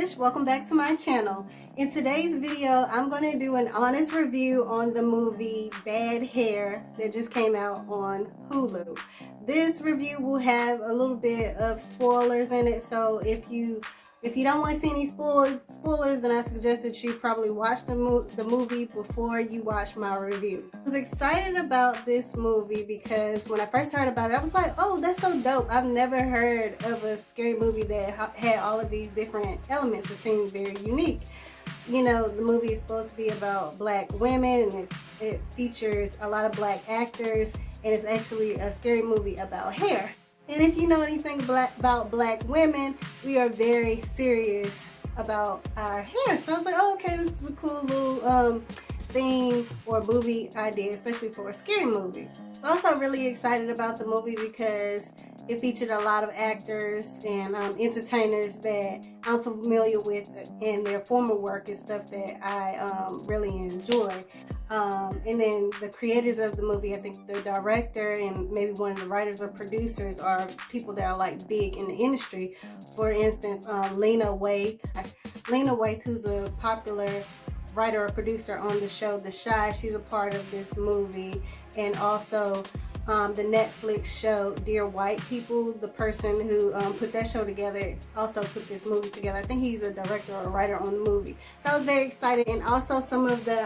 Trish. Welcome back to my channel. In today's video, I'm going to do an honest review on the movie Bad Hair that just came out on Hulu. This review will have a little bit of spoilers in it, so if you don't want to see any spoilers, then I suggest that you probably watch the movie before you watch my review. I was excited about this movie because when I first heard about it, I was like, oh, that's so dope. I've never heard of a scary movie that had all of these different elements. It seemed very unique. You know, the movie is supposed to be about black women, and it features a lot of black actors, and it's actually a scary movie about hair. And if you know anything about black women, we are very serious about our hair. So I was like, oh, okay, this is a cool little theme or movie idea, especially for a scary movie. I'm also really excited about the movie because it featured a lot of actors and entertainers that I'm familiar with in their former work and stuff that I really enjoy. And then the creators of the movie, I think the director and maybe one of the writers or producers are people that are like big in the industry. For instance, Lena Waithe, who's a popular writer or producer on the show The Chi. She's a part of this movie. And also the Netflix show Dear White People, the person who put that show together also put this movie together. I think he's a director or a writer on the movie. So I was very excited. And also some of the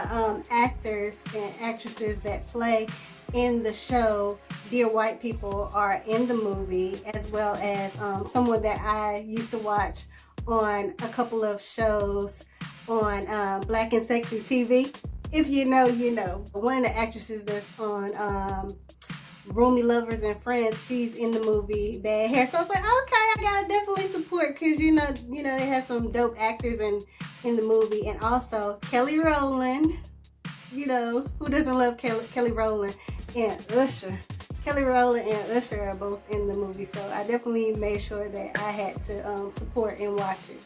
actors and actresses that play in the show Dear White People are in the movie, as well as someone that I used to watch on a couple of shows on Black and Sexy TV. If you know, you know. One of the actresses that's on Roomy Lovers and Friends, she's in the movie Bad Hair. So I was like, okay, I gotta definitely support, because you know they have some dope actors in the movie. And also Kelly Rowland, you know, who doesn't love Kelly Rowland, and Usher. Kelly Rowland and Usher are both in the movie, so I definitely made sure that I had to support and watch it.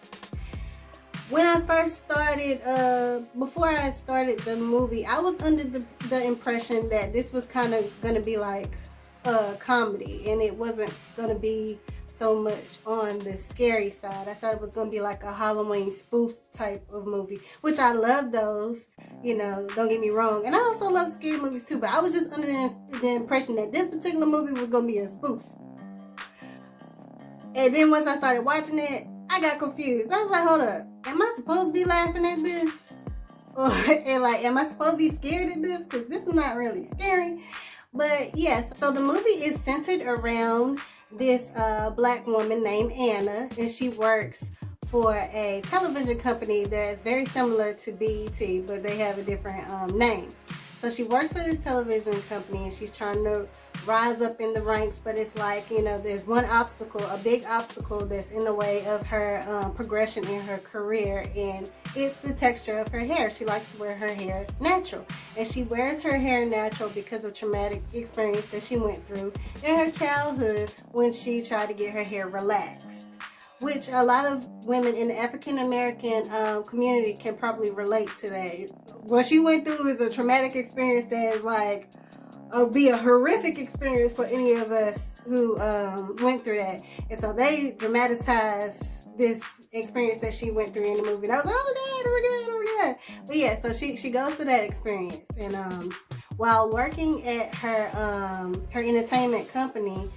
When I first started, before I started the movie, I was under the impression that this was kind of going to be like a comedy, and it wasn't going to be so much on the scary side. I thought it was going to be like a Halloween spoof type of movie, which I love those, you know, don't get me wrong. And I also love scary movies too, but I was just under the impression that this particular movie was going to be a spoof. And then once I started watching it, I got confused. I was like, hold up, am I supposed to be laughing at this? Or and like, am I supposed to be scared at this? Because this is not really scary. But yes, so the movie is centered around this black woman named Anna, and she works for a television company that's very similar to BET, but they have a different name. So she works for this television company, and she's trying to rise up in the ranks, but it's like, you know, there's one obstacle, a big obstacle that's in the way of her progression in her career, and it's the texture of her hair. She likes to wear her hair natural, and she wears her hair natural because of traumatic experience that she went through in her childhood when she tried to get her hair relaxed, which a lot of women in the African American community can probably relate to that. What she went through is a traumatic experience that is like, be a horrific experience for any of us who went through that. And so they dramatize this experience that she went through in the movie. And I was like, oh my God. But yeah, so she goes through that experience. And while working at her entertainment company,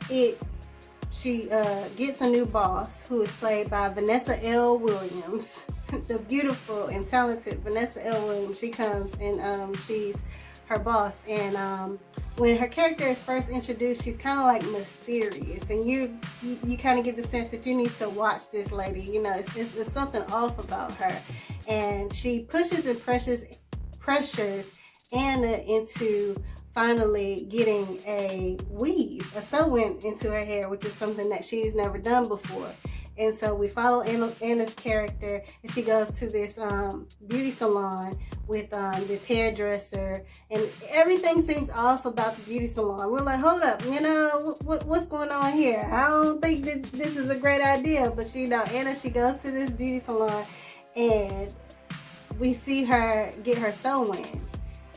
she gets a new boss who is played by Vanessa L Williams. The beautiful and talented Vanessa L Williams. She comes and she's her boss, and when her character is first introduced, she's kind of like mysterious, and you kind of get the sense that you need to watch this lady. You know, it's something off about her, and she pushes and pressures Anna into finally getting a weave, a sew-in into her hair, which is something that she's never done before. And so we follow Anna's character, and she goes to this beauty salon with this hairdresser, and everything seems off about the beauty salon. We're like, hold up, you know, what's going on here? I don't think that this is a great idea. But you know, Anna, she goes to this beauty salon, and we see her get her sew-in.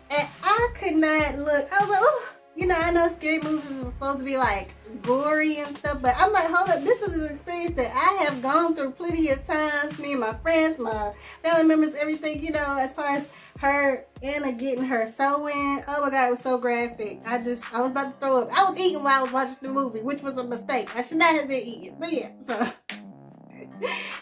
And I could not look. I was like, oh, you know, I know scary movies are supposed to be like gory and stuff, but I'm like, hold up, this is an experience that I have gone through plenty of times. Me and my friends, my family members, everything, you know, as far as her, Anna getting her sewing. Oh my God, it was so graphic. I was about to throw up. I was eating while I was watching the movie, which was a mistake. I should not have been eating, but yeah, so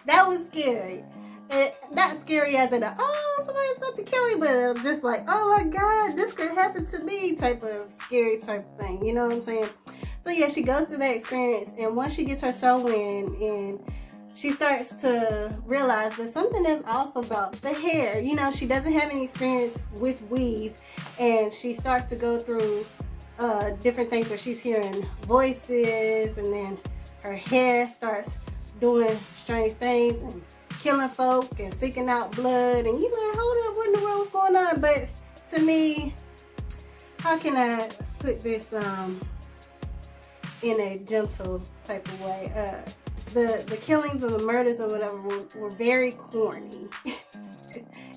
that was scary. And not scary as in, oh, somebody's about to kill me, but just like, oh my God, this could happen to me type of scary type of thing. You know what I'm saying? So yeah, she goes through that experience, and once she gets her sewing, and she starts to realize that something is off about the hair. You know, she doesn't have any experience with weave, and she starts to go through different things where she's hearing voices, and then her hair starts doing strange things and killing folk and seeking out blood, and you like, hold up, what in the world is going on? But to me, how can I put this in a gentle type of way? The killings or the murders or whatever were very corny.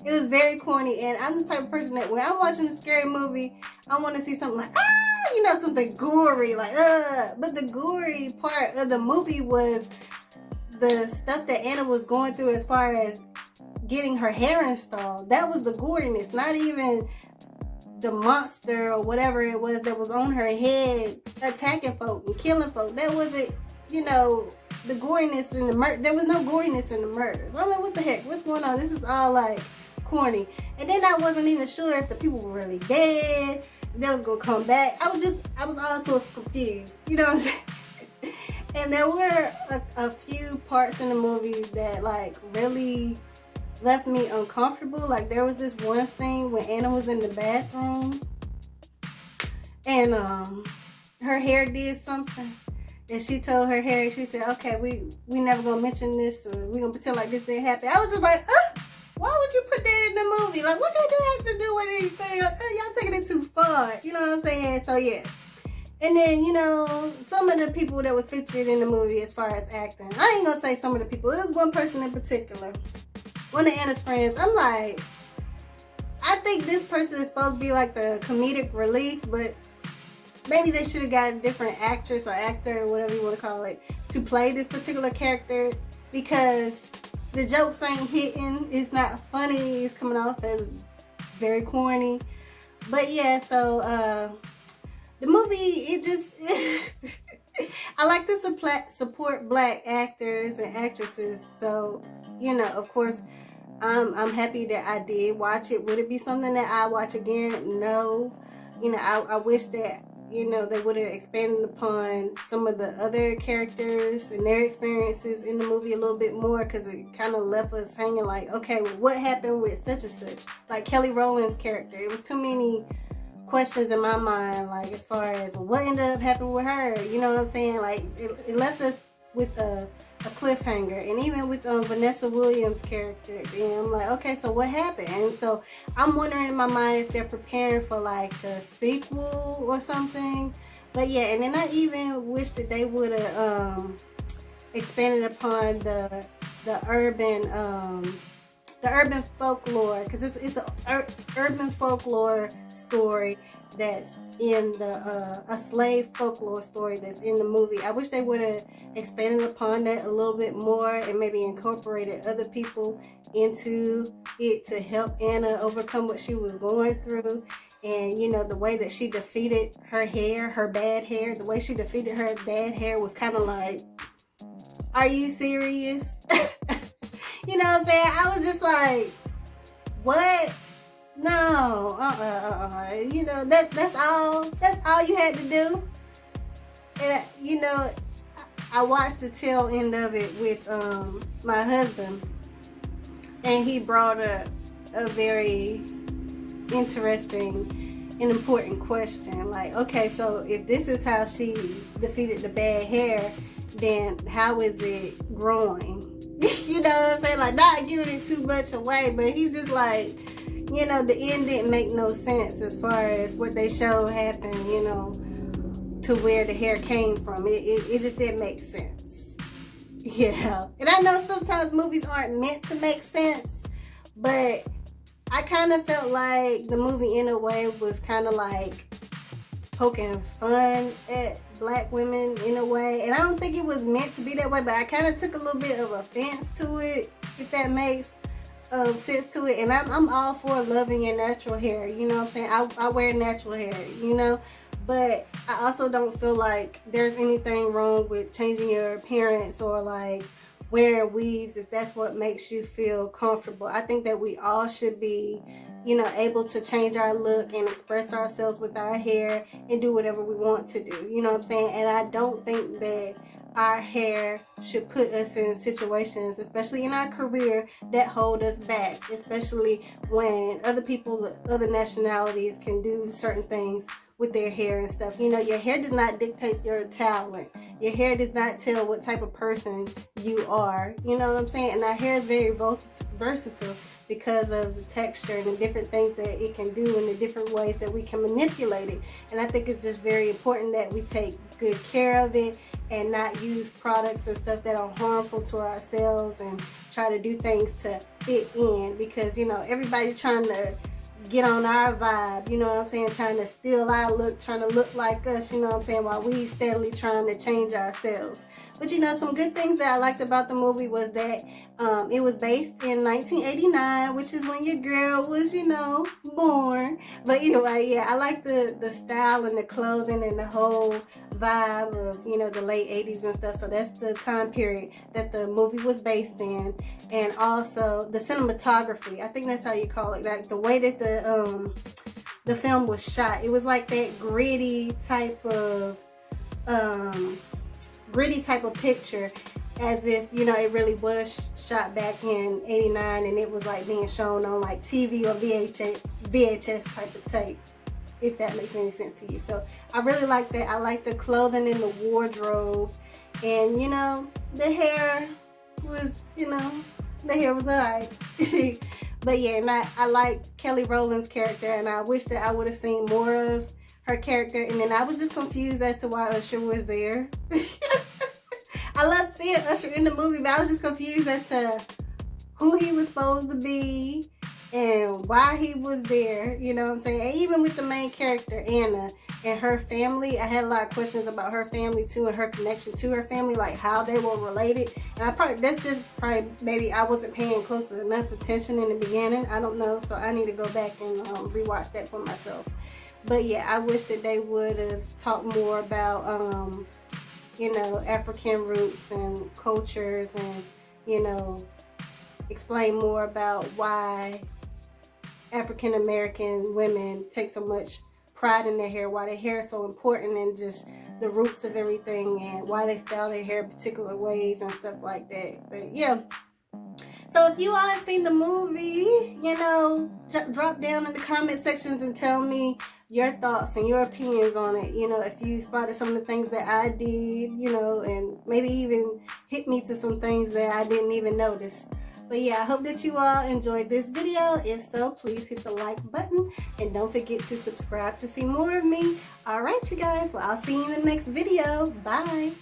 It was very corny, and I'm the type of person that when I'm watching a scary movie, I want to see something like, you know, something gory, like, but the gory part of the movie was the stuff that Anna was going through as far as getting her hair installed. That was the goriness, not even the monster or whatever it was that was on her head attacking folk and killing folk. That wasn't, you know, the goriness in the murder. There was no goriness in the murders. I'm like, what the heck? What's going on? This is all like corny. And then I wasn't even sure if the people were really dead, they was gonna come back. I was also confused. You know what I'm saying? And there were a few parts in the movie that like really left me uncomfortable. Like there was this one scene when Anna was in the bathroom and her hair did something. And she told her hair, she said, okay, we never gonna mention this, we gonna pretend like this didn't happen. I was just like, why would you put that in the movie? Like, what did that have to do with anything? Y'all taking it too far. You know what I'm saying? So yeah. And then, you know, some of the people that was featured in the movie as far as acting. I ain't gonna say some of the people. It was one person in particular. One of Anna's friends. I'm like, I think this person is supposed to be like the comedic relief, but maybe they should have got a different actress or actor or whatever you want to call it to play this particular character, because the jokes ain't hitting. It's not funny. It's coming off as very corny. But yeah, so the movie, it just I like to support black actors and actresses. So, you know, of course, I'm happy that I did watch it. Would it be something that I watch again? No. You know, I wish that, you know, they would have expanded upon some of the other characters and their experiences in the movie a little bit more, because it kind of left us hanging like, okay, well, what happened with such and such? Like Kelly Rowland's character. It was too many questions in my mind, like as far as, well, what ended up happening with her? You know what I'm saying? Like it left us with a cliffhanger. And even with Vanessa Williams' character, and I'm like, okay, so what happened? And so I'm wondering in my mind if they're preparing for like a sequel or something. But yeah, and then I even wish that they would have expanded upon the urban folklore, because it's a urban folklore story that's in a slave folklore story that's in the movie. I wish they would have expanded upon that a little bit more and maybe incorporated other people into it to help Anna overcome what she was going through. And you know, the way that she defeated her bad hair, the way she defeated her bad hair was kind of like, are you serious? You know what I'm saying? I was just like, what? No, you know, that's all you had to do. And you know, I watched the tail end of it with my husband, and he brought up a very interesting and important question. Like, okay, so if this is how she defeated the bad hair, then how is it growing? You know what I'm saying? Like, not giving it too much away, but he's just like, you know, the end didn't make no sense as far as what they showed happen, you know, to where the hair came from. It just didn't make sense. Yeah. And I know sometimes movies aren't meant to make sense, but I kind of felt like the movie in a way was kind of like poking fun at black women in a way, and I don't think it was meant to be that way, but I kind of took a little bit of offense to it, if that makes sense to it. And I'm all for loving your natural hair, you know what I'm saying? I wear natural hair, you know, but I also don't feel like there's anything wrong with changing your appearance or like wearing weaves if that's what makes you feel comfortable. I think that we all should be, you know, able to change our look and express ourselves with our hair and do whatever we want to do, you know what I'm saying? And I don't think that our hair should put us in situations, especially in our career, that hold us back, especially when other people, other nationalities can do certain things with their hair and stuff. You know, your hair does not dictate your talent. Your hair does not tell what type of person you are. You know what I'm saying? And our hair is very versatile because of the texture and the different things that it can do and the different ways that we can manipulate it. And I think it's just very important that we take good care of it and not use products and stuff that are harmful to ourselves and try to do things to fit in, because, you know, everybody's trying to get on our vibe, you know what I'm saying, trying to steal our look, trying to look like us, you know what I'm saying, while we steadily trying to change ourselves. But you know, some good things that I liked about the movie was that it was based in 1989, which is when your girl was, you know, born. But anyway, yeah, I like the style and the clothing and the whole vibe of, you know, the late 80s and stuff. So that's the time period that the movie was based in. And also the cinematography, I think that's how you call it, like the way that the film was shot. It was like that gritty type of picture, as if, you know, it really was shot back in 89 and it was like being shown on like TV or VHS type of tape, if that makes any sense to you. So I really like that. I like the clothing and the wardrobe, and you know, the hair was, you know, the hair was alright. But yeah, and I like Kelly Rowland's character, and I wish that I would have seen more of her character. And then I was just confused as to why Usher was there. I love seeing Usher in the movie, but I was just confused as to who he was supposed to be and why he was there, you know what I'm saying? And even with the main character, Anna, and her family, I had a lot of questions about her family too, and her connection to her family, like how they were related. And that's just probably maybe I wasn't paying close enough attention in the beginning. I don't know, so I need to go back and rewatch that for myself. But yeah, I wish that they would have talked more about you know, African roots and cultures, and, you know, explain more about why African American women take so much pride in their hair, why their hair is so important, and just the roots of everything, and why they style their hair particular ways and stuff like that. But yeah, so if you all have seen the movie, you know, drop down in the comment sections and tell me your thoughts and your opinions on it. You know, if you spotted some of the things that I did, you know, and maybe even hit me to some things that I didn't even notice. But yeah, I hope that you all enjoyed this video. If so, please hit the like button and don't forget to subscribe to see more of me. All right, you guys. Well, I'll see you in the next video. Bye.